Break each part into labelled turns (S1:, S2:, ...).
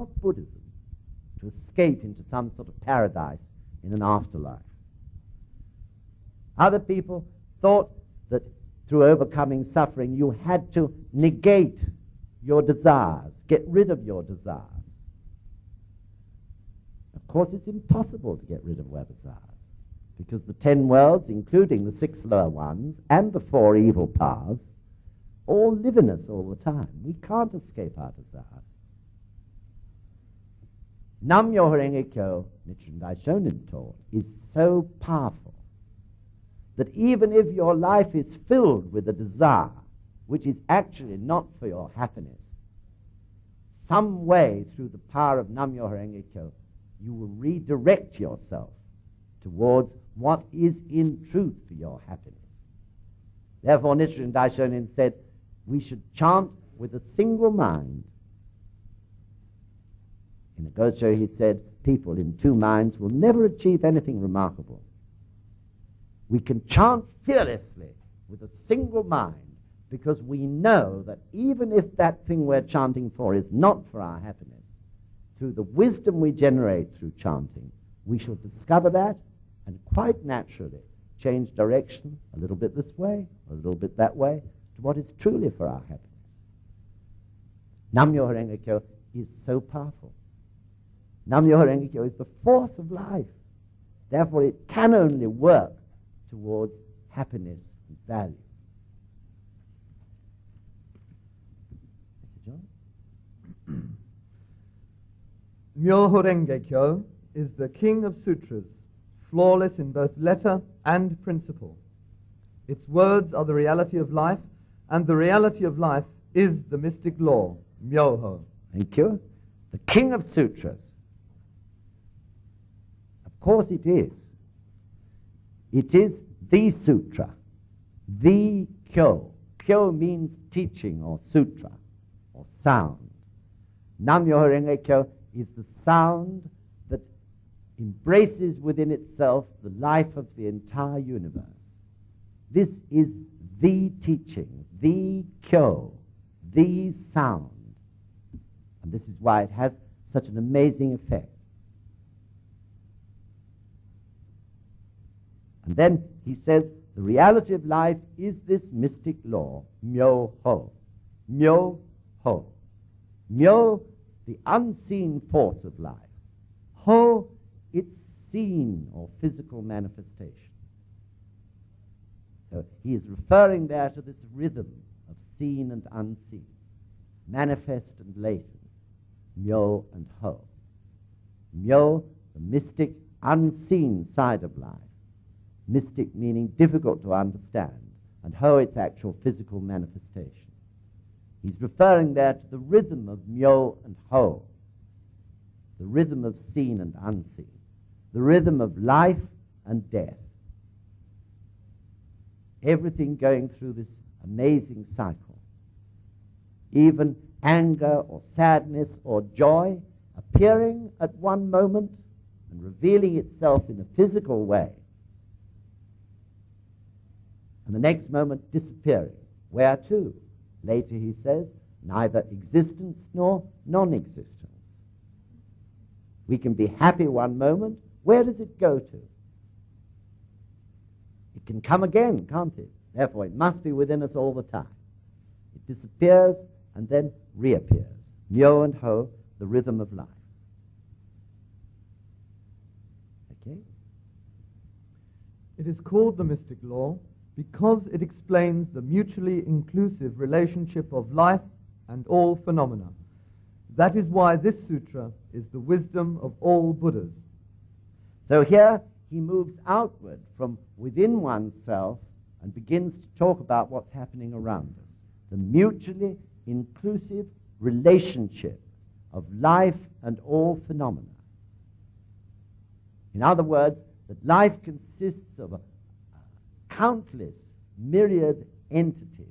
S1: not Buddhism, to escape into some sort of paradise in an afterlife. Other people thought that through overcoming suffering you had to negate your desires, get rid of your desires. Of course, it's impossible to get rid of our desires, because the 10 worlds, including the 6 lower ones and the 4 evil paths, all live in us all the time. We can't escape our desires. Nam-myoho Renge Kyo, Nichiren Daishonin taught, is so powerful that even if your life is filled with a desire which is actually not for your happiness, some way through the power of Nam-myoho Renge Kyo, you will redirect yourself towards what is in truth for your happiness. Therefore, Nichiren Daishonin said, we should chant with a single mind. In the Gosho, he said, people in 2 minds will never achieve anything remarkable. We can chant fearlessly with a single mind, because we know that even if that thing we're chanting for is not for our happiness, through the wisdom we generate through chanting, we shall discover that and quite naturally change direction a little bit this way, a little bit that way, to what is truly for our happiness. Nam-myoho Renge Kyo is so powerful. Nam-myoho Renge Kyo is the force of life. Therefore, it can only work towards happiness and value. John?
S2: Myoho Renge Kyo is the king of sutras, flawless in both letter and principle. Its words are the reality of life, and the reality of life is the mystic law, Myoho.
S1: Thank you. The king of sutras. Of course it is. It is the sutra, the kyo. Kyo means teaching or sutra or sound. Nam-myoho Renge Kyo is the sound that embraces within itself the life of the entire universe. This is the teaching, the kyo, the sound. And this is why it has such an amazing effect. And then he says, the reality of life is this mystic law, myo-ho. Myo-ho. Myo, the unseen force of life. Ho, its seen or physical manifestation. So he is referring there to this rhythm of seen and unseen, manifest and latent, myo and ho. Myo, the mystic, unseen side of life. Mystic meaning difficult to understand, and ho, its actual physical manifestation. He's referring there to the rhythm of myo and ho, the rhythm of seen and unseen, the rhythm of life and death. Everything going through this amazing cycle. Even anger or sadness or joy appearing at one moment and revealing itself in a physical way, and the next moment disappearing. Where to? Later he says, neither existence nor non-existence. We can be happy one moment. Where does it go to? It can come again, can't it? Therefore, it must be within us all the time. It disappears and then reappears. Myo and ho, the rhythm of life. Okay?
S2: It is called the mystic law because it explains the mutually inclusive relationship of life and all phenomena. That is why this sutra is the wisdom of all Buddhas.
S1: So here he moves outward from within oneself and begins to talk about what's happening around us. The mutually inclusive relationship of life and all phenomena. In other words, that life consists of countless myriad entities,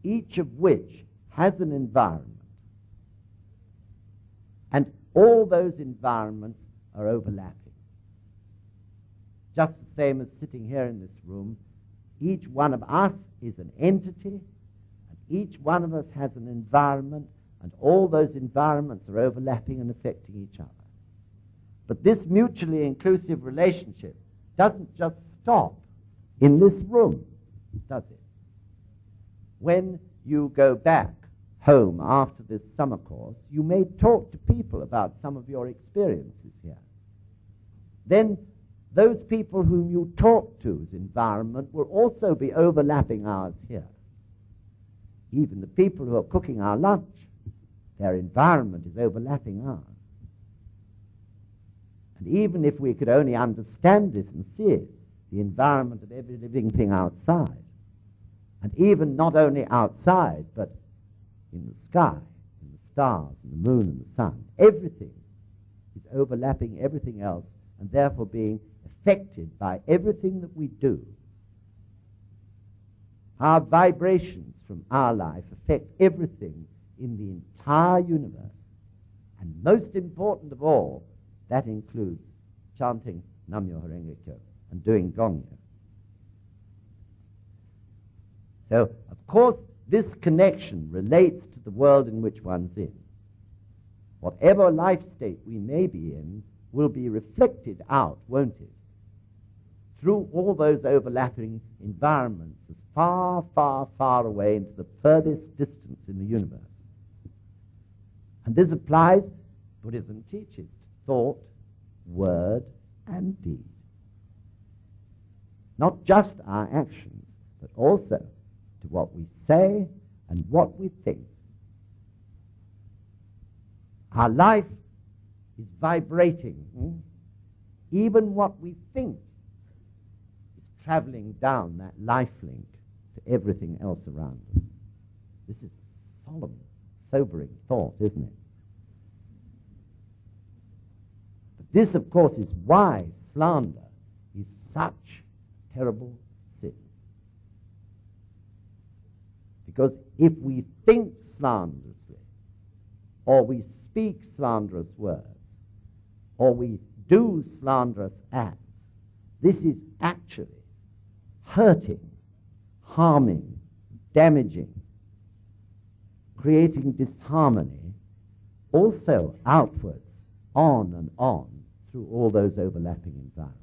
S1: each of which has an environment. And all those environments are overlapping. Just the same as sitting here in this room, each one of us is an entity, and each one of us has an environment, and all those environments are overlapping and affecting each other. But this mutually inclusive relationship doesn't just stop in this room, does it? When you go back home after this summer course, you may talk to people about some of your experiences here. Then those people whom you talk to's environment will also be overlapping ours here. Even the people who are cooking our lunch, their environment is overlapping ours. And even if we could only understand it and see it, the environment of every living thing outside, and even not only outside, but in the sky, in the stars, and the moon, and the sun, everything is overlapping everything else, and therefore being affected by everything that we do. Our vibrations from our life affect everything in the entire universe. And most important of all, that includes chanting Nam-myoho Renge Kyo and doing gongyo. So, of course, this connection relates to the world in which one's in. Whatever life state we may be in will be reflected out, won't it? Through all those overlapping environments as far, far, far away into the furthest distance in the universe. And this applies, Buddhism teaches, to thought, word, and deed. Not just our actions, but also to what we say and what we think. Our life is vibrating. Even what we think is traveling down that life link to everything else around us. This is solemn, sobering thought, isn't it? But this, of course, is why slander is such terrible sin. Because if we think slanderously, or we speak slanderous words, or we do slanderous acts, this is actually hurting, harming, damaging, creating disharmony, also outwards, on and on, through all those overlapping environments.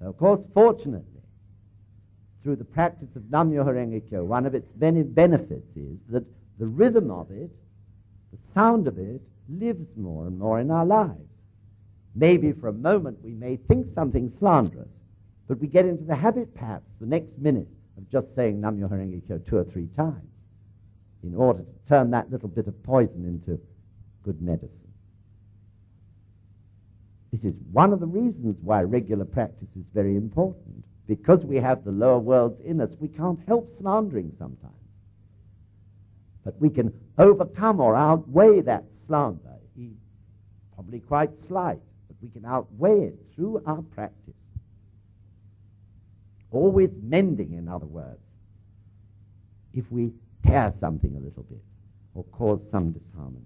S1: So, of course, fortunately, through the practice of Nam-myoho Renge Kyo, one of its many benefits is that the rhythm of it, the sound of it, lives more and more in our lives. Maybe for a moment we may think something slanderous, but we get into the habit, perhaps, the next minute of just saying Nam-myoho Renge Kyo 2 or 3 times in order to turn that little bit of poison into good medicine. This is one of the reasons why regular practice is very important. Because we have the lower worlds in us, we can't help slandering sometimes. But we can overcome or outweigh that slander, probably quite slight, but we can outweigh it through our practice. Always mending, in other words, if we tear something a little bit or cause some disharmony.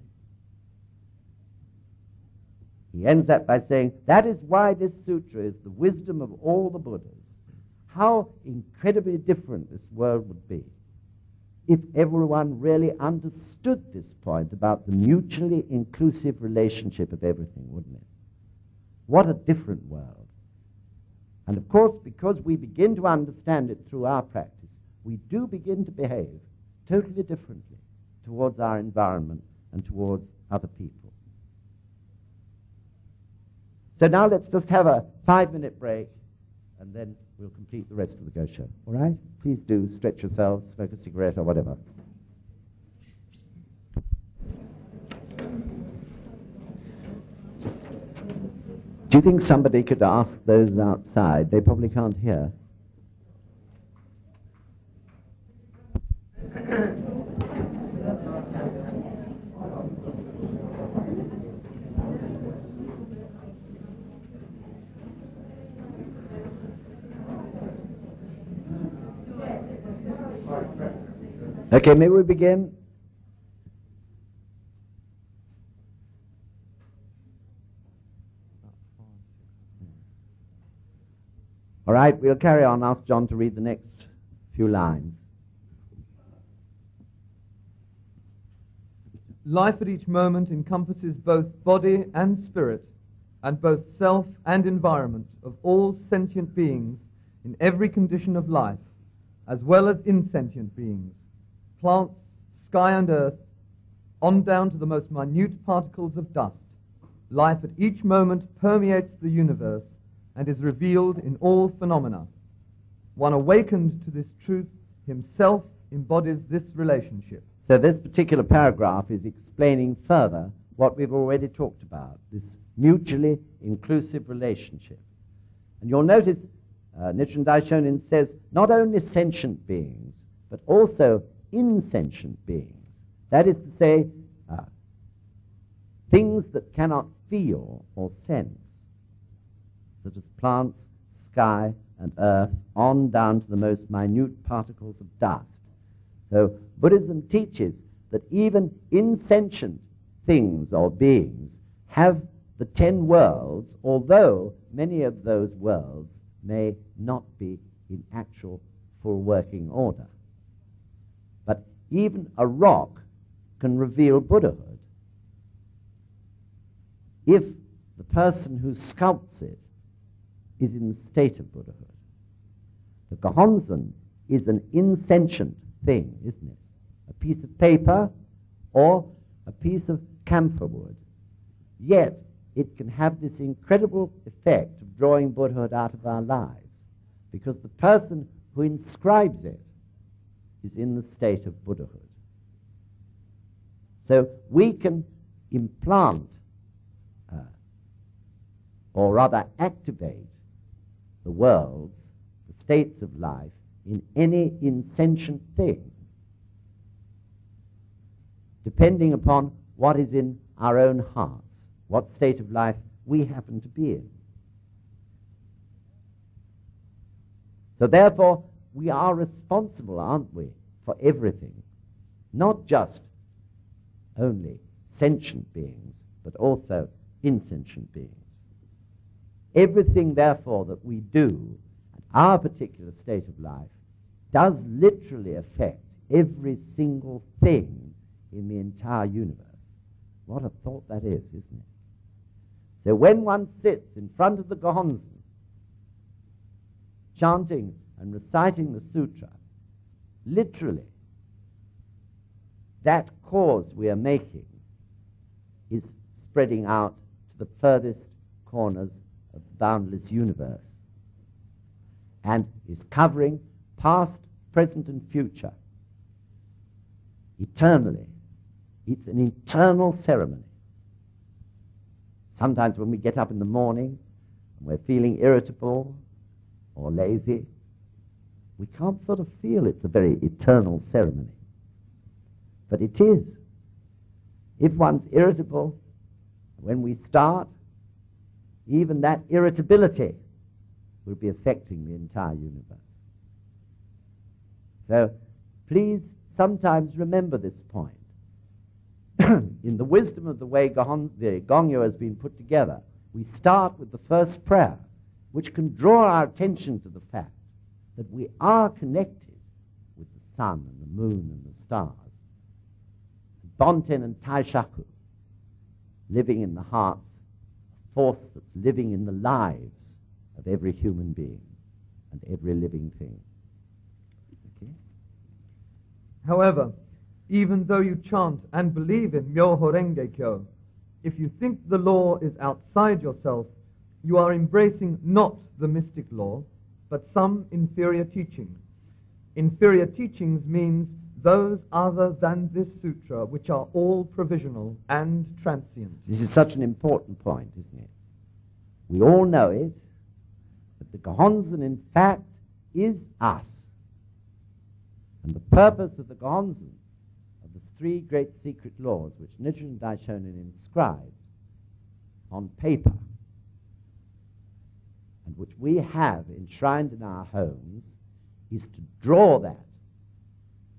S1: He ends up by saying, that is why this sutra is the wisdom of all the Buddhas. How incredibly different this world would be if everyone really understood this point about the mutually inclusive relationship of everything, wouldn't it? What a different world. And of course, because we begin to understand it through our practice, we do begin to behave totally differently towards our environment and towards other people. So now let's just have a 5-minute break, and then we'll complete the rest of the Gosho. All right? Please do stretch yourselves, smoke a cigarette or whatever. Do you think somebody could ask those outside? They probably can't hear. Okay, may we begin? All right, we'll carry on. Ask John to read the next few lines.
S2: Life at each moment encompasses both body and spirit, and both self and environment of all sentient beings in every condition of life, as well as insentient beings, plants, sky and earth, on down to the most minute particles of dust. Life at each moment permeates the universe and is revealed in all phenomena. One awakened to this truth himself embodies this relationship.
S1: So this particular paragraph is explaining further what we've already talked about, this mutually inclusive relationship. And you'll notice Nichiren Daishonin says not only sentient beings, but also insentient beings. That is to say, things that cannot feel or sense, such as plants, sky, and earth, on down to the most minute particles of dust. So Buddhism teaches that even insentient things or beings have the 10 worlds, although many of those worlds may not be in actual full working order. But even a rock can reveal Buddhahood if the person who sculpts it is in the state of Buddhahood. The Gohonzon is an insentient thing, isn't it? A piece of paper or a piece of camphor wood. Yet it can have this incredible effect of drawing Buddhahood out of our lives, because the person who inscribes it is in the state of Buddhahood. So we can implant, or rather activate, the worlds, the states of life, in any insentient thing, depending upon what is in our own hearts, what state of life we happen to be in. So therefore, we are responsible, aren't we, for everything, not just only sentient beings, but also insentient beings. Everything, therefore, that we do at our particular state of life does literally affect every single thing in the entire universe. What a thought that is, isn't it? So when one sits in front of the Gohonzon, chanting and reciting the sutra, literally, that cause we are making is spreading out to the furthest corners of the boundless universe and is covering past, present, and future eternally. It's an eternal ceremony. Sometimes when we get up in the morning and we're feeling irritable or lazy, we can't sort of feel it's a very eternal ceremony. But it is. If one's irritable, when we start, even that irritability will be affecting the entire universe. So please sometimes remember this point. In the wisdom of the way the gongyo has been put together, we start with the first prayer, which can draw our attention to the fact that we are connected with the sun and the moon and the stars. Bonten and Taishaku, living in the hearts, a force that's living in the lives of every human being and every living thing. Okay?
S2: However, even though you chant and believe in Myoho Renge Kyo, if you think the law is outside yourself, you are embracing not the mystic law, but some inferior teaching. Inferior teachings means those other than this sutra, which are all provisional and transient.
S1: This is such an important point, isn't it? We all know it, but the Gohonzon, in fact, is us. And the purpose of the Gohonzon, of the three great secret laws which Nichiren Daishonin inscribed on paper, and which we have enshrined in our homes, is to draw that,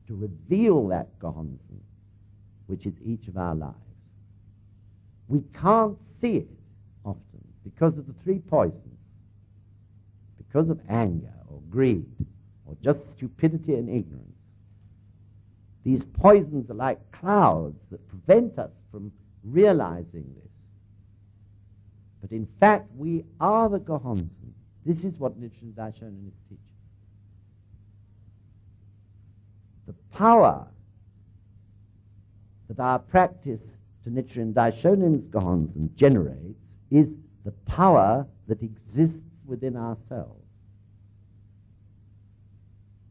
S1: to reveal that Gohonzon, which is each of our lives. We can't see it often because of the three poisons, because of anger or greed or just stupidity and ignorance. These poisons are like clouds that prevent us from realizing this. But in fact, we are the Gohonzon. This is what Nichiren Daishonin is teaching. The power that our practice to Nichiren Daishonin's Gohonzon generates is the power that exists within ourselves.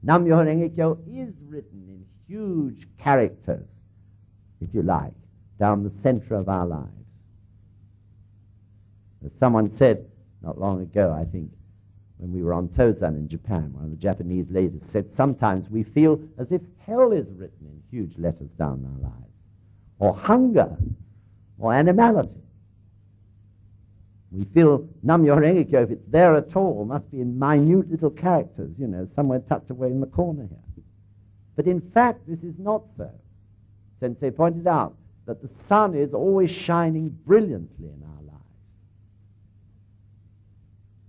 S1: Nam-myoho Renge Kyo is written in huge characters, if you like, down the center of our lives. As someone said not long ago, I think, when we were on Tozan in Japan, one of the Japanese ladies said, sometimes we feel as if hell is written in huge letters down our lives, or hunger, or animality. We feel Nam-myoho Renge Kyo, if it's there at all, must be in minute little characters, somewhere tucked away in the corner here. But in fact, this is not so. Sensei pointed out that the sun is always shining brilliantly in our lives.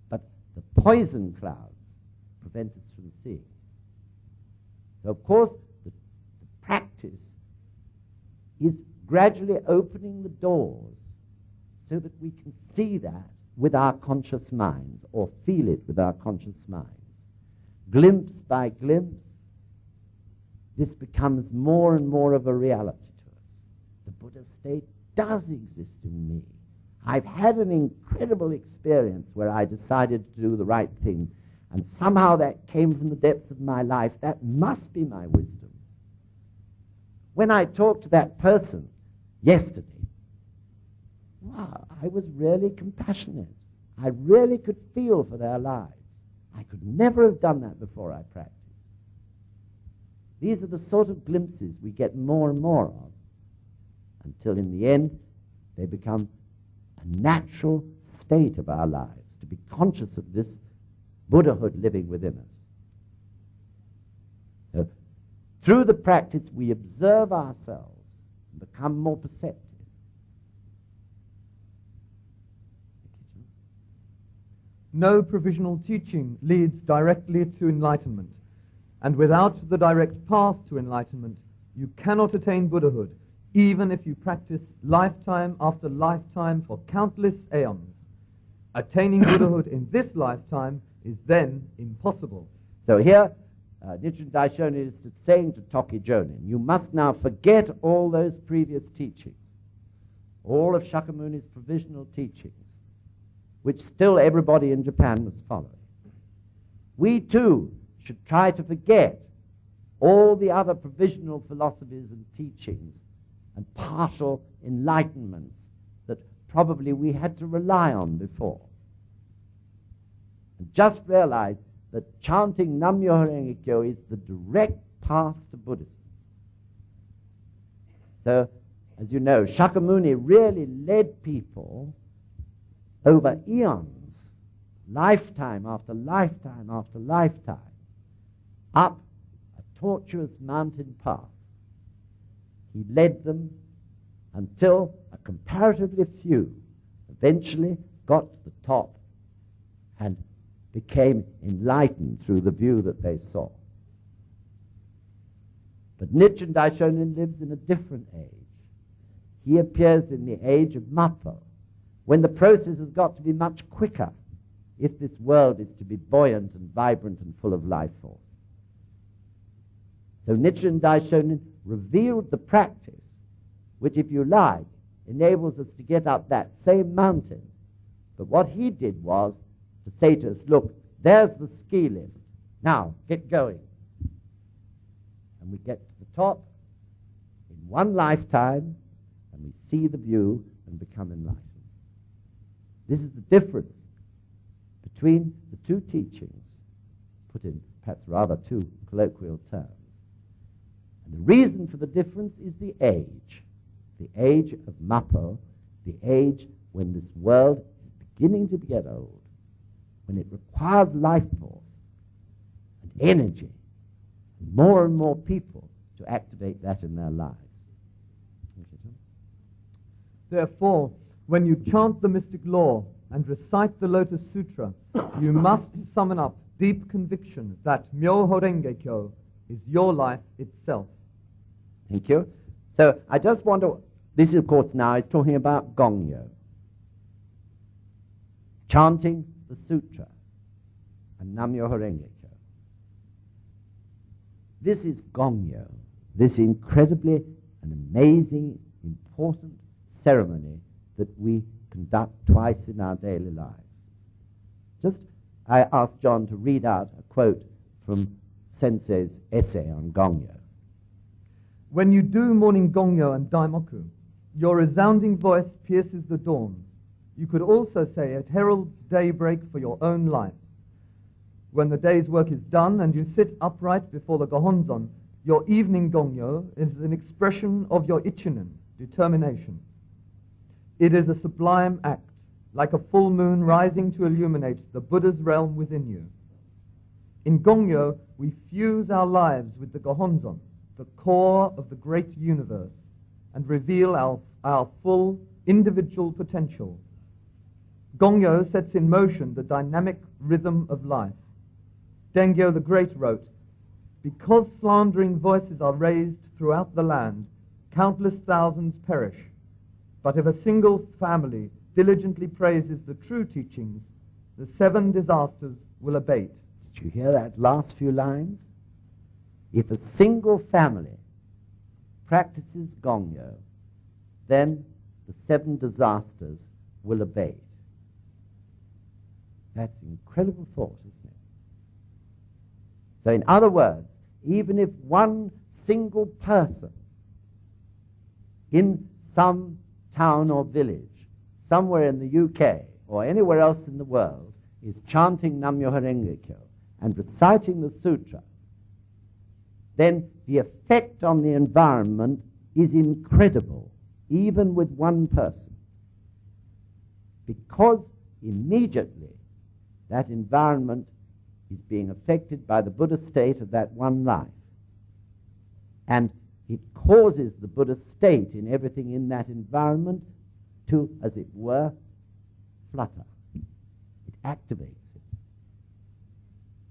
S1: But the poison clouds prevent us from seeing. So, of course, the practice is gradually opening the doors so that we can see that with our conscious minds, or feel it with our conscious minds. Glimpse by glimpse, this becomes more and more of a reality to us. The Buddha state does exist in me. I've had an incredible experience where I decided to do the right thing, and somehow that came from the depths of my life. That must be my wisdom. When I talked to that person yesterday, wow, I was really compassionate. I really could feel for their lives. I could never have done that before I practiced. These are the sort of glimpses we get more and more of, until in the end they become a natural state of our lives, to be conscious of this Buddhahood living within us. So, through the practice we observe ourselves and become more perceptive.
S2: No provisional teaching leads directly to enlightenment, and without the direct path to enlightenment, you cannot attain Buddhahood, even if you practice lifetime after lifetime for countless aeons. Attaining Buddhahood in this lifetime is then impossible.
S1: So here, Nichiren Daishonin is saying to Toki Jonin, you must now forget all those previous teachings, all of Shakyamuni's provisional teachings, which still everybody in Japan was following. We too should try to forget all the other provisional philosophies and teachings and partial enlightenments that probably we had to rely on before. And just realize that chanting Nam-myoho Renge Kyo is the direct path to Buddhism. So, as you know, Shakyamuni really led people over eons, lifetime after lifetime after lifetime, up a tortuous mountain path. He led them until a comparatively few eventually got to the top and became enlightened through the view that they saw. But Nichiren Daishonin lives in a different age. He appears in the age of Mappo, when the process has got to be much quicker if this world is to be buoyant and vibrant and full of life force. So Nichiren Daishonin revealed the practice which, if you like, enables us to get up that same mountain. But what he did was to say to us, look, there's the ski lift. Now, get going. And we get to the top in one lifetime, and we see the view and become enlightened. This is the difference between the two teachings, put in perhaps rather two colloquial terms. And the reason for the difference is the age of Mappo, the age when this world is beginning to get old, when it requires life force and energy, and more people to activate that in their lives.
S2: Therefore, when you chant the mystic law and recite the Lotus Sutra, you must summon up deep conviction that Myoho Renge Kyo is your life itself.
S1: Thank you. So I just want to, this of course now is talking about gongyo, chanting the sutra and Nam-myoho Renge-kyo. This is gongyo, this incredibly and amazing, important ceremony that we conduct twice in our daily lives. I asked John to read out a quote from Senseis' essay on gongyo.
S2: When you do morning gongyo and daimoku, your resounding voice pierces the dawn. You could also say it heralds daybreak for your own life. When the day's work is done and you sit upright before the gohonzon, your evening gongyo is an expression of your ichinen, determination. It is a sublime act, like a full moon rising to illuminate the Buddha's realm within you. In gongyo, we fuse our lives with the gohonzon, the core of the great universe, and reveal our full individual potential. Gongyo sets in motion the dynamic rhythm of life. Dengyo the Great wrote, "Because slandering voices are raised throughout the land, countless thousands perish. But if a single family diligently praises the true teachings, the 7 disasters will abate."
S1: Did you hear that last few lines? If a single family practices gongyo, then the 7 disasters will abate. That's incredible thought, isn't it? So in other words, even if one single person in some town or village, somewhere in the UK or anywhere else in the world, is chanting Nam-myoho Renge-kyo and reciting the sutra, then the effect on the environment is incredible, even with one person. Because immediately that environment is being affected by the Buddha state of that one life. And it causes the Buddha state in everything in that environment to, as it were, flutter. It activates it.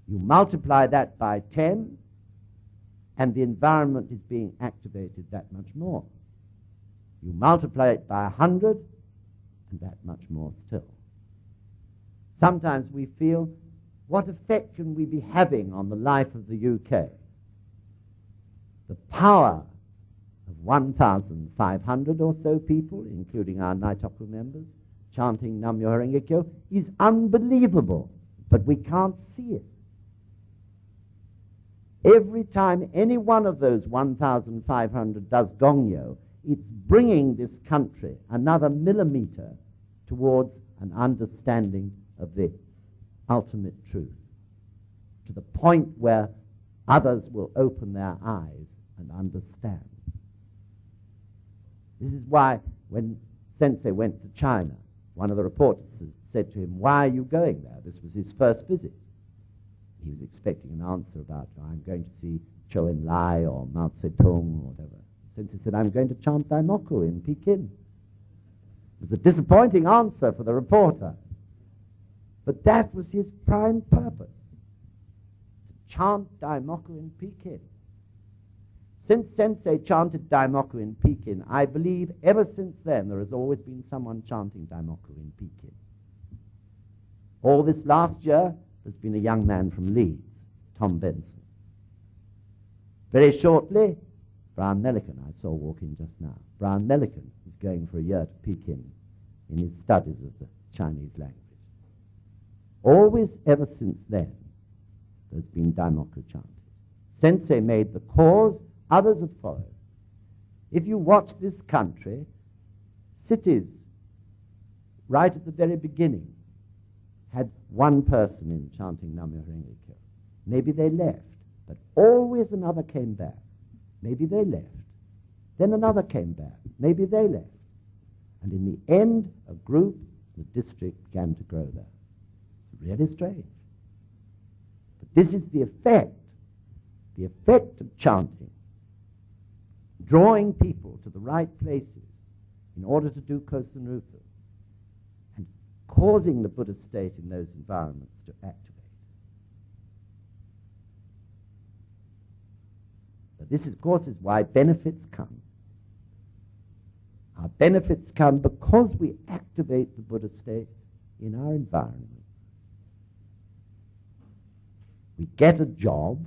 S1: You multiply that by 10, and the environment is being activated that much more. You multiply it by 100, and that much more still. Sometimes we feel, what effect can we be having on the life of the UK? The power of 1,500 or so people, including our Naitoku members, chanting Nam-myoho Renge-kyo, is unbelievable, but we can't see it. Every time any one of those 1,500 does gongyo, it's bringing this country another millimeter towards an understanding of the ultimate truth, to the point where others will open their eyes and understand. This is why when Sensei went to China, one of the reporters said to him, "Why are you going there?" This was his first visit. He was expecting an answer about, "I'm going to see Chou En-lai or Mao Zedong or whatever." Sensei said, "I'm going to chant Daimoku in Peking." It was a disappointing answer for the reporter. But that was his prime purpose, to chant Daimoku in Peking. Since Sensei chanted Daimoku in Peking, I believe ever since then there has always been someone chanting Daimoku in Peking. All this last year, there's been a young man from Leeds, Tom Benson. Very shortly, Brian Milliken, I saw walking just now. Brian Milliken is going for a year to Peking in his studies of the Chinese language. Always, ever since then, there's been Daimoku chanted. Sensei made the cause, others have followed. If you watch this country, cities, right at the very beginning, had one person in chanting Nam-myoho Renge-kyo. Maybe they left, but always another came back. Maybe they left. Then another came back. Maybe they left. And in the end, a group, the district began to grow there. Really strange. But this is the effect of chanting, drawing people to the right places in order to do Kosen Rufu, and causing the Buddha state in those environments to activate. The This, of course, is why benefits come. Our benefits come because we activate the Buddha state in our environment. We get a job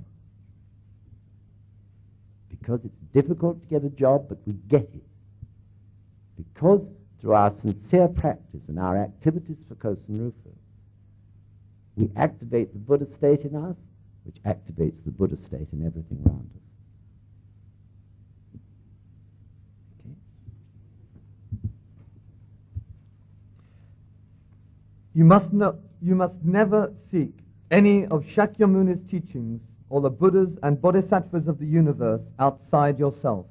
S1: because it's difficult to get a job, but we get it. Because through our sincere practice and our activities for Causton Rufu, we activate the Buddha state in us, which activates the Buddha state in everything around us. Okay?
S2: You must never seek any of Shakyamuni's teachings or the Buddhas and Bodhisattvas of the universe outside yourself.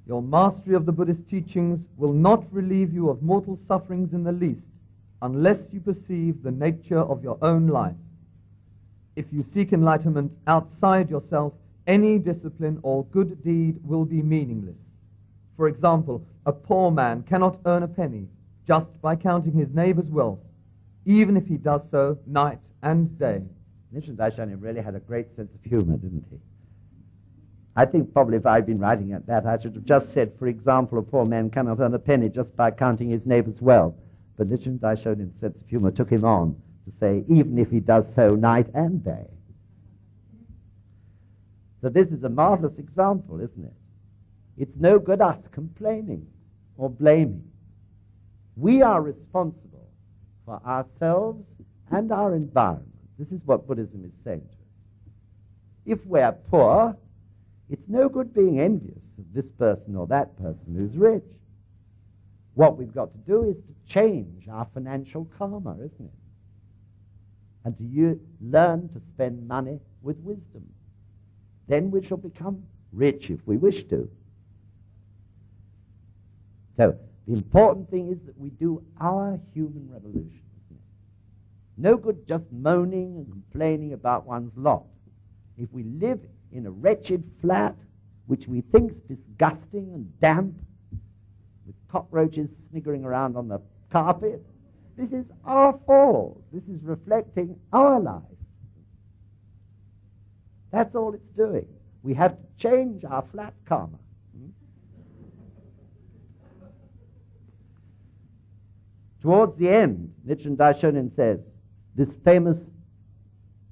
S2: Your mastery of the Buddhist teachings will not relieve you of mortal sufferings in the least unless you perceive the nature of your own life. If you seek enlightenment outside yourself, any discipline or good deed will be meaningless. For example, a poor man cannot earn a penny just by counting his neighbor's wealth, even if he does so night and day.
S1: Nichiren Daishonin really had a great sense of humor, didn't he? I think probably if I'd been writing at that, I should have just said, for example, a poor man cannot earn a penny just by counting his neighbor's wealth. But Nichiren Daishonin's sense of humor took him on to say, even if he does so night and day. So this is a marvelous example, isn't it? It's no good us complaining or blaming. We are responsible for ourselves and our environment. This is what Buddhism is saying to us. If we're poor, it's no good being envious of this person or that person who's rich. What we've got to do is to change our financial karma, isn't it? And to learn to spend money with wisdom. Then we shall become rich if we wish to. So the important thing is that we do our human revolution, isn't it? No good just moaning and complaining about one's lot. If we live in a wretched flat, which we think's disgusting and damp, with cockroaches sniggering around on the carpet, this is our fault. This is reflecting our life. That's all it's doing. We have to change our flat karma. Towards the end, Nichiren Daishonin says this famous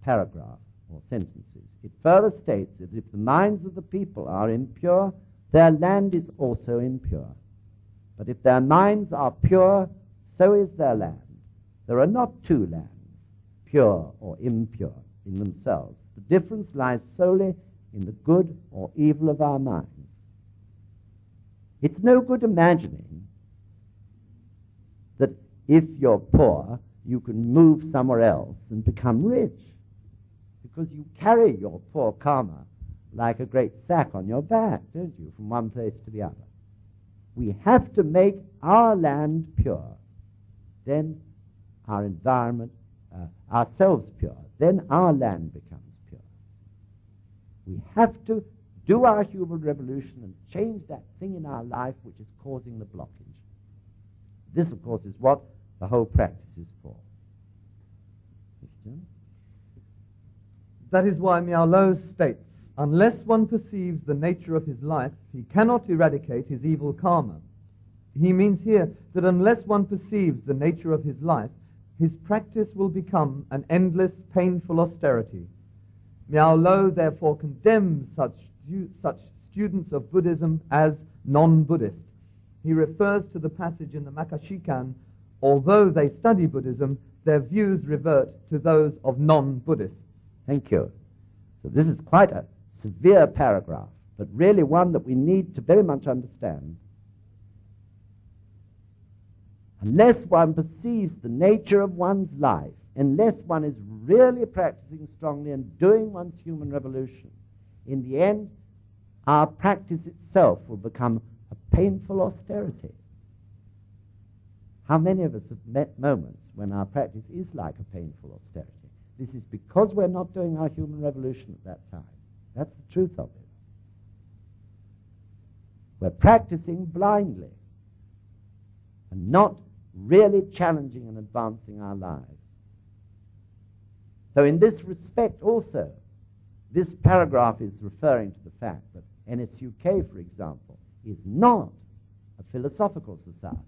S1: paragraph or sentences. It further states that if the minds of the people are impure, their land is also impure. But if their minds are pure, so is their land. There are not two lands, pure or impure in themselves. The difference lies solely in the good or evil of our minds. It's no good imagining that if you're poor, you can move somewhere else and become rich, because you carry your poor karma like a great sack on your back, don't you, from one place to the other. We have to make our land pure, then our environment, ourselves pure, then our land becomes pure. We have to do our human revolution and change that thing in our life which is causing the blockage. This, of course, is what the whole practice is for.
S2: That is why Miao Lo states, unless one perceives the nature of his life, he cannot eradicate his evil karma. He means here that unless one perceives the nature of his life, his practice will become an endless, painful austerity. Miao Lo therefore condemns such students of Buddhism as non-Buddhist. He refers to the passage in the Makashikan, although they study Buddhism, their views revert to those of non-Buddhists.
S1: Thank you. So this is quite a severe paragraph, but really one that we need to very much understand. Unless one perceives the nature of one's life, unless one is really practicing strongly and doing one's human revolution, in the end, our practice itself will become a painful austerity. How many of us have met moments when our practice is like a painful austerity? This is because we're not doing our human revolution at that time. That's the truth of it. We're practicing blindly and not really challenging and advancing our lives. So in this respect also, This paragraph is referring to the fact that NSUK, for example, is not a philosophical society.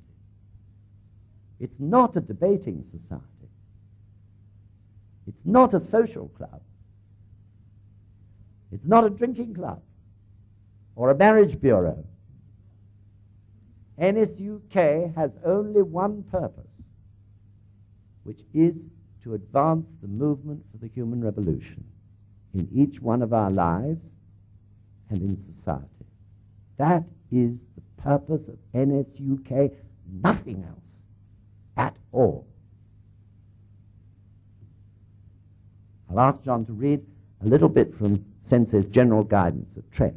S1: It's not a debating society. It's not a social club. It's not a drinking club or a marriage bureau. NSUK has only one purpose, which is to advance the movement for the human revolution in each one of our lives and in society. That is the purpose of NSUK, nothing else at all. I'll ask John to read a little bit from Senseis' general guidance at Trent.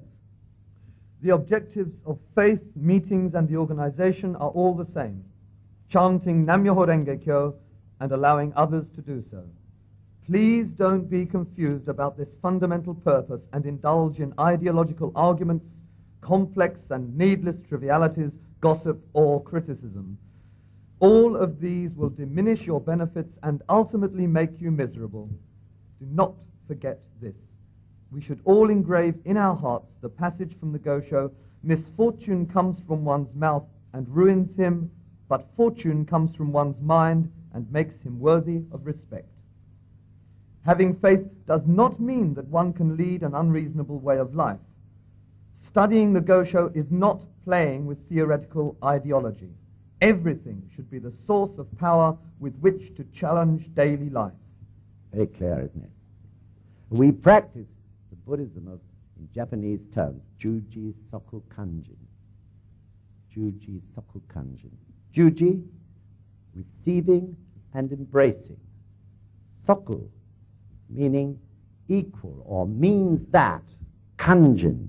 S2: The objectives of faith, meetings, and the organization are all the same: chanting Nam-myoho Renge-kyo and allowing others to do so. Please don't be confused about this fundamental purpose and indulge in ideological arguments, complex and needless trivialities, gossip, or criticism. All of these will diminish your benefits and ultimately make you miserable. Do not forget this. We should all engrave in our hearts the passage from the Gosho: misfortune comes from one's mouth and ruins him, but fortune comes from one's mind and makes him worthy of respect. Having faith does not mean that one can lead an unreasonable way of life. Studying the Gosho is not playing with theoretical ideology. Everything should be the source of power with which to challenge daily life.
S1: Very clear, isn't it? We practice the Buddhism of, in Japanese terms, Juji Soku Kanjin. Juji Soku Kanjin. Juji, receiving and embracing. Soku, meaning equal or means that. Kanjin,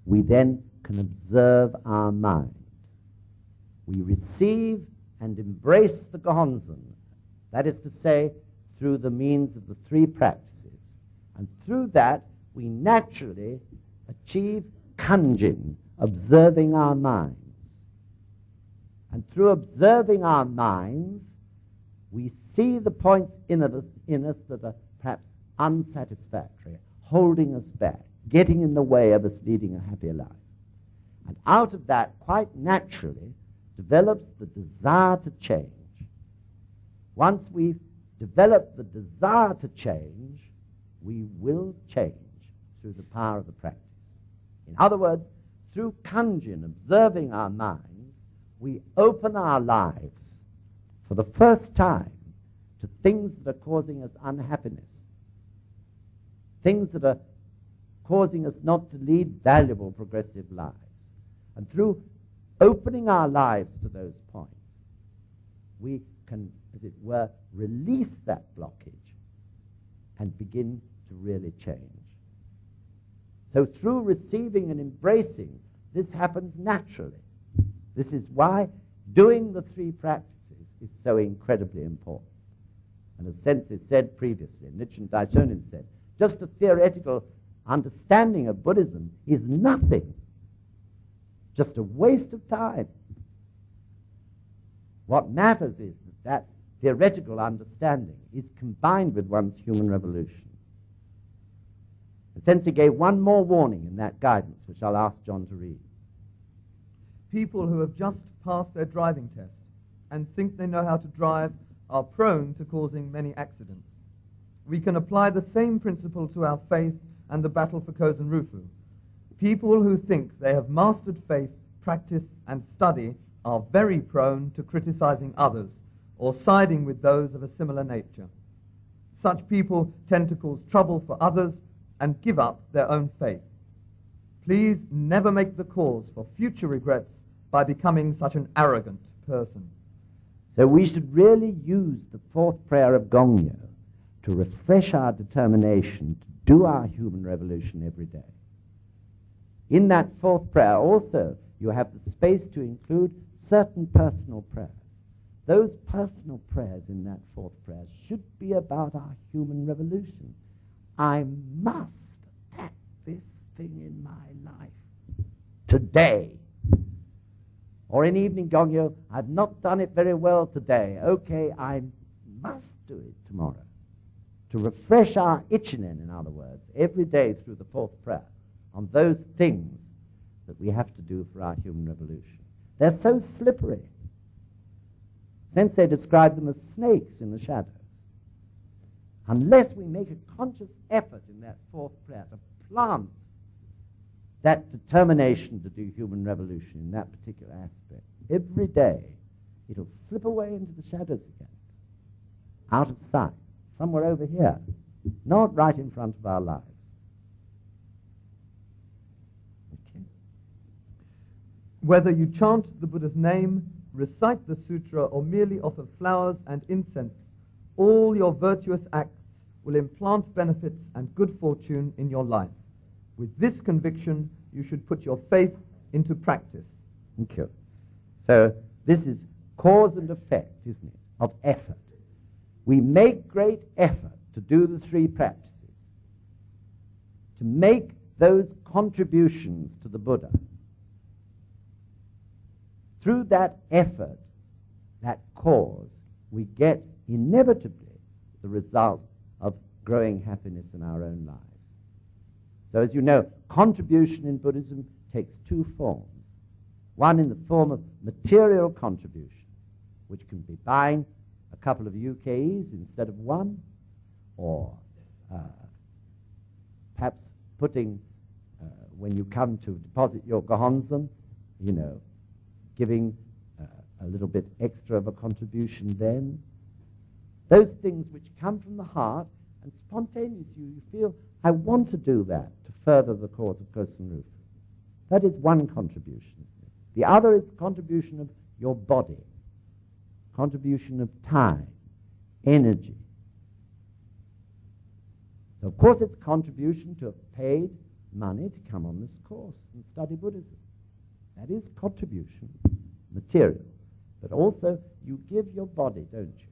S1: we then can observe our mind. We receive and embrace the Gonzan, that is to say, through the means of the three practices. And through that, we naturally achieve kanjin, observing our minds. And through observing our minds, we see the points in us that are perhaps unsatisfactory, holding us back, getting in the way of us leading a happier life. And out of that, quite naturally, develops the desire to change. Once we've developed the desire to change, we will change through the power of the practice. In other words, through kanjin, observing our minds, we open our lives for the first time to things that are causing us unhappiness, things that are causing us not to lead valuable, progressive lives. And through opening our lives to those points, we can, as it were, release that blockage and begin to really change. So through receiving and embracing, this happens naturally. This is why doing the three practices is so incredibly important. And as Senseis said previously, and Nichiren Daishonin said, just a theoretical understanding of Buddhism is nothing. Just a waste of time. What matters is that theoretical understanding is combined with one's human revolution. The Sensei gave one more warning in that guidance, which I'll ask John to read.
S2: People who have just passed their driving test and think they know how to drive are prone to causing many accidents. We can apply the same principle to our faith and the battle for Kozen Rufu. People who think they have mastered faith, practice, and study are very prone to criticizing others or siding with those of a similar nature. Such people tend to cause trouble for others and give up their own faith. Please never make the cause for future regrets by becoming such an arrogant person.
S1: So we should really use the fourth prayer of Gongyo to refresh our determination to do our human revolution every day. In that fourth prayer also, you have the space to include certain personal prayers. Those personal prayers in that fourth prayer should be about our human revolution. I must attack this thing in my life today. Or in evening gongyo, I've not done it very well today. Okay, I must do it tomorrow. to refresh our ichinen, in other words, every day through the fourth prayer, on those things that we have to do for our human revolution. They're so slippery. Sensei described them as snakes in the shadows. Unless we make a conscious effort in that fourth prayer to plant that determination to do human revolution in that particular aspect, every day it'll slip away into the shadows again, out of sight, somewhere over here, not right in front of our lives. Okay.
S2: Whether you chant the Buddha's name, recite the sutra, or merely offer flowers and incense, all your virtuous acts will implant benefits and good fortune in your life. With this conviction, you should put your faith into practice.
S1: Thank you. So this is cause and effect, isn't it, of effort. We make great effort to do the three practices, to make those contributions to the Buddha. Through that effort, that cause, we get inevitably the result of growing happiness in our own lives. So as you know, contribution in Buddhism takes two forms. One in the form of material contribution, which can be buying a couple of UKEs instead of one, or perhaps putting, when you come to deposit your gohonzon, giving a little bit extra of a contribution then. Those things which come from the heart and spontaneously you feel, I want to do that to further the cause of Causton Rufu. That is one contribution. The other is contribution of your body, contribution of time, energy. So of course it's contribution to have paid money to come on this course and study Buddhism. That is contribution, material. But also you give your body, don't you?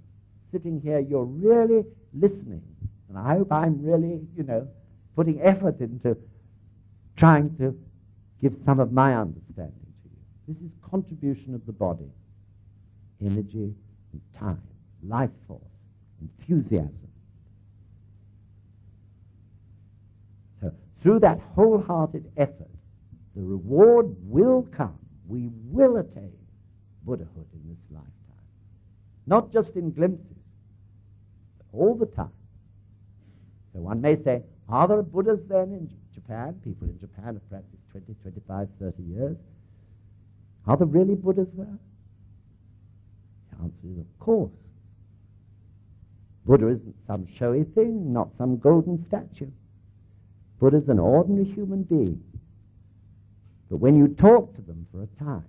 S1: Sitting here, you're really listening. And I hope I'm really, putting effort into trying to give some of my understanding to you. This is contribution of the body, energy and time, life force, enthusiasm. So through that wholehearted effort, the reward will come. We will attain Buddhahood in this lifetime. Not just in glimpses, but all the time. So one may say, are there Buddhas then in Japan? People in Japan have practiced 20, 25, 30 years. Are there really Buddhas there? The answer is, of course. Buddha isn't some showy thing, not some golden statue. Buddha's an ordinary human being. But when you talk to them for a time,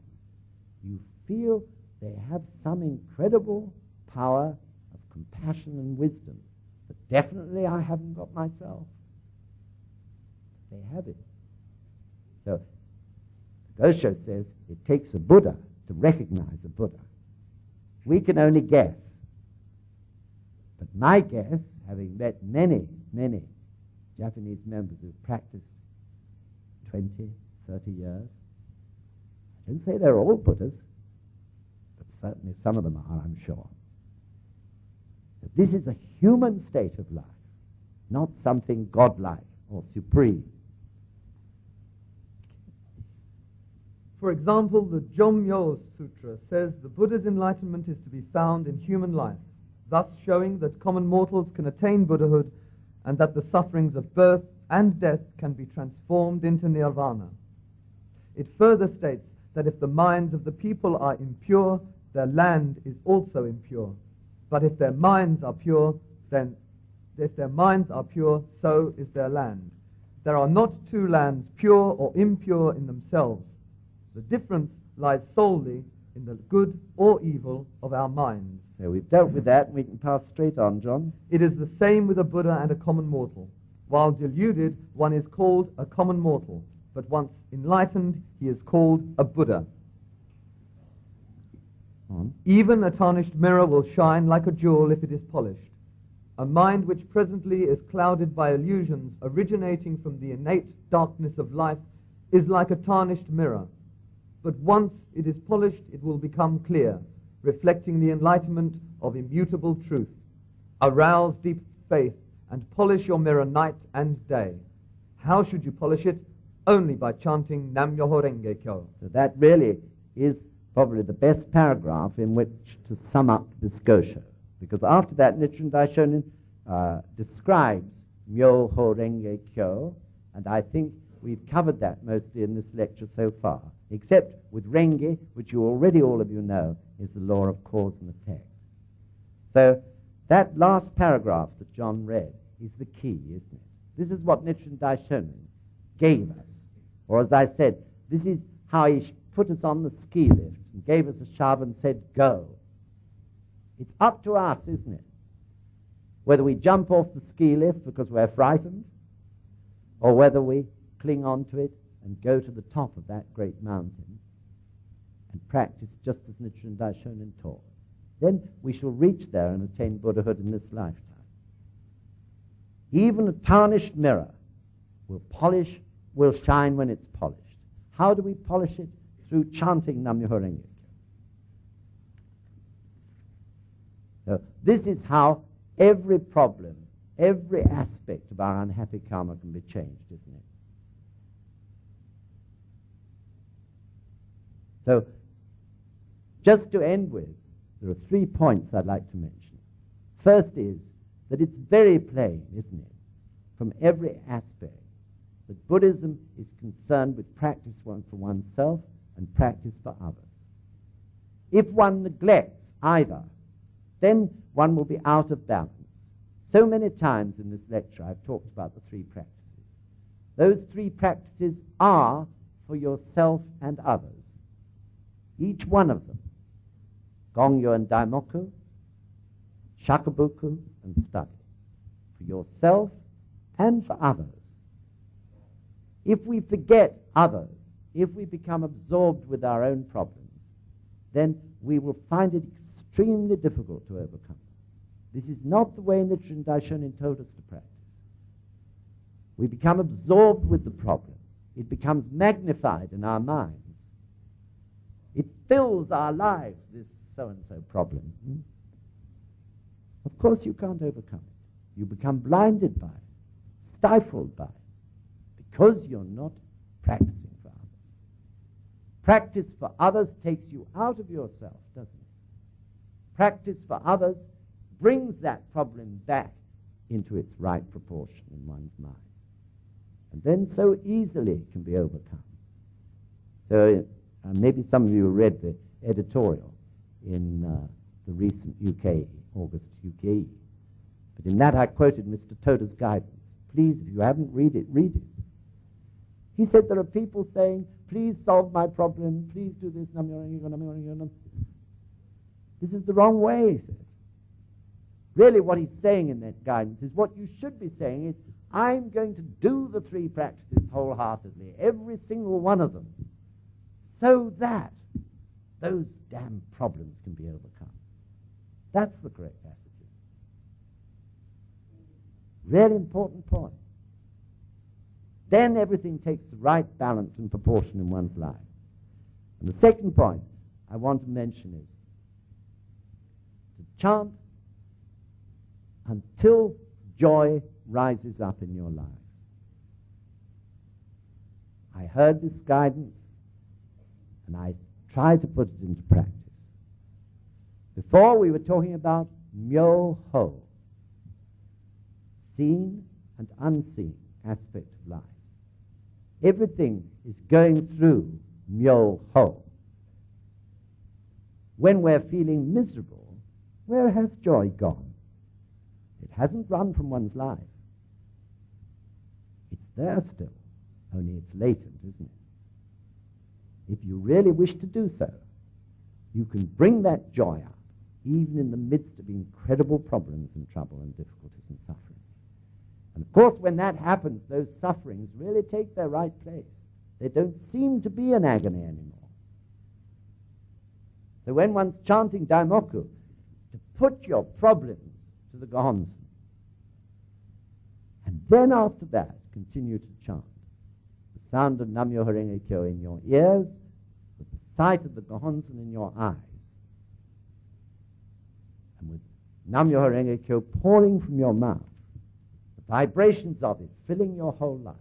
S1: you feel they have some incredible power of compassion and wisdom that definitely I haven't got myself. They have it. So Gosho says it takes a Buddha to recognize a Buddha. We can only guess. But my guess, having met many, many Japanese members who've practiced 20, 30 years, I don't say they're all Buddhas, but certainly some of them are, I'm sure. But this is a human state of life, not something godlike or supreme.
S2: For example, the Gongyo Sutra says the Buddha's enlightenment is to be found in human life, thus showing that common mortals can attain Buddhahood and that the sufferings of birth and death can be transformed into nirvana. It further states that if the minds of the people are impure, their land is also impure. But if their minds are pure, so is their land. There are not two lands, pure or impure in themselves. The difference lies solely in the good or evil of our minds.
S1: So we've dealt with that, and we can pass straight on, John.
S2: It is the same with a Buddha and a common mortal. While deluded, one is called a common mortal, but once enlightened, he is called a Buddha. Even a tarnished mirror will shine like a jewel if it is polished. A mind which presently is clouded by illusions originating from the innate darkness of life is like a tarnished mirror. But once it is polished, it will become clear, reflecting the enlightenment of immutable truth. Arouse deep faith and polish your mirror night and day. How should you polish it? Only by chanting Nam Myoho Renge Kyo.
S1: So that really is probably the best paragraph in which to sum up this Gosho. Because after that, Nichiren Daishonin describes Myoho Renge Kyo, and I think we've covered that mostly in this lecture so far, except with Renge, which you already all of you know is the law of cause and effect. So that last paragraph that John read is the key, isn't it? This is what Nichiren Daishonin gave us. Or as I said, this is how he put us on the ski lift and gave us a shove and said, go. It's up to us, isn't it? Whether we jump off the ski lift because we're frightened, or whether we cling on to it and go to the top of that great mountain and practice just as Nichiren Daishonin taught. Then we shall reach there and attain Buddhahood in this lifetime. Even a tarnished mirror will shine when it's polished. How do we polish it? Through chanting Nam Myoho Renge Kyo. So this is how every problem, every aspect of our unhappy karma can be changed, isn't it? So, just to end with, there are 3 points I'd like to mention. First is that it's very plain, isn't it, from every aspect, that Buddhism is concerned with practice for oneself and practice for others. If one neglects either, then one will be out of balance. So many times in this lecture I've talked about the 3 practices. Those 3 practices are for yourself and others. Each one of them, gongyo and daimoku, shakabuku and study, for yourself and for others. If we forget others, if we become absorbed with our own problems, then we will find it extremely difficult to overcome. This is not the way Nichiren Daishonin told us to practice. We become absorbed with the problem. It becomes magnified in our minds. It fills our lives, this so-and-so problem. Of course you can't overcome it. You become blinded by it, stifled by it, because you're not practicing for others. Practice for others takes you out of yourself, doesn't it? Practice for others brings that problem back into its right proportion in one's mind. And then so easily it can be overcome. So maybe some of you read the editorial in the recent August UKE. But in that I quoted Mr. Toda's guidance. Please, if you haven't read it, read it. He said there are people saying, please solve my problem, please do this. This is the wrong way, he said. Really what he's saying in that guidance is what you should be saying is, I'm going to do the 3 practices wholeheartedly, every single one of them, so that those damn problems can be overcome. That's the correct attitude. Really important point. Then everything takes the right balance and proportion in one's life. And the second point I want to mention is to chant until joy rises up in your lives. I heard this guidance and I tried to put it into practice. Before we were talking about myoho, seen and unseen aspect of life. Everything is going through myoho. When we're feeling miserable, where has joy gone? It hasn't run from one's life. It's there still, only it's latent, isn't it? If you really wish to do so, you can bring that joy up, even in the midst of incredible problems and trouble and difficulties and suffering. And of course, when that happens, those sufferings really take their right place. They don't seem to be an agony anymore. So when one's chanting Daimoku, to put your problems to the Ganzi, and then after that, continue to chant. The sound of Nam Myoho Renge Kyo in your ears, with the sight of the Ganzi in your eyes, and with Nam Myoho Renge Kyo pouring from your mouth, vibrations of it filling your whole life.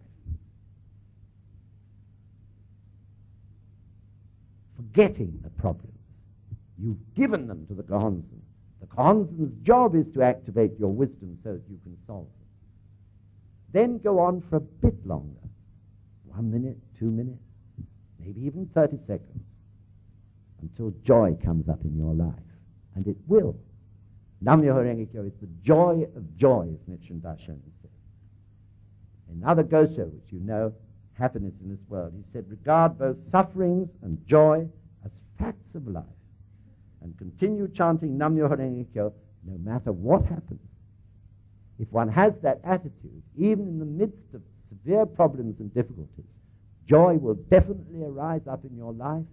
S1: Forgetting the problems. You've given them to the Causton. The Causton's job is to activate your wisdom so that you can solve them. Then go on for a bit longer. 1 minute, 2 minutes, maybe even 30 seconds, until joy comes up in your life. And it will. Nam-myoho Renge-kyo is the joy of joys, Nichiren Daishonin said. Another Gosho, which you know, happiness in this world, he said, regard both sufferings and joy as facts of life, and continue chanting Nam-myoho Renge-kyo no matter what happens. If one has that attitude, even in the midst of severe problems and difficulties, joy will definitely arise up in your life,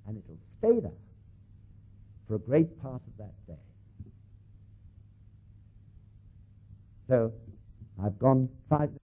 S1: and it will stay there for a great part of that day. So, I've gone 5 minutes.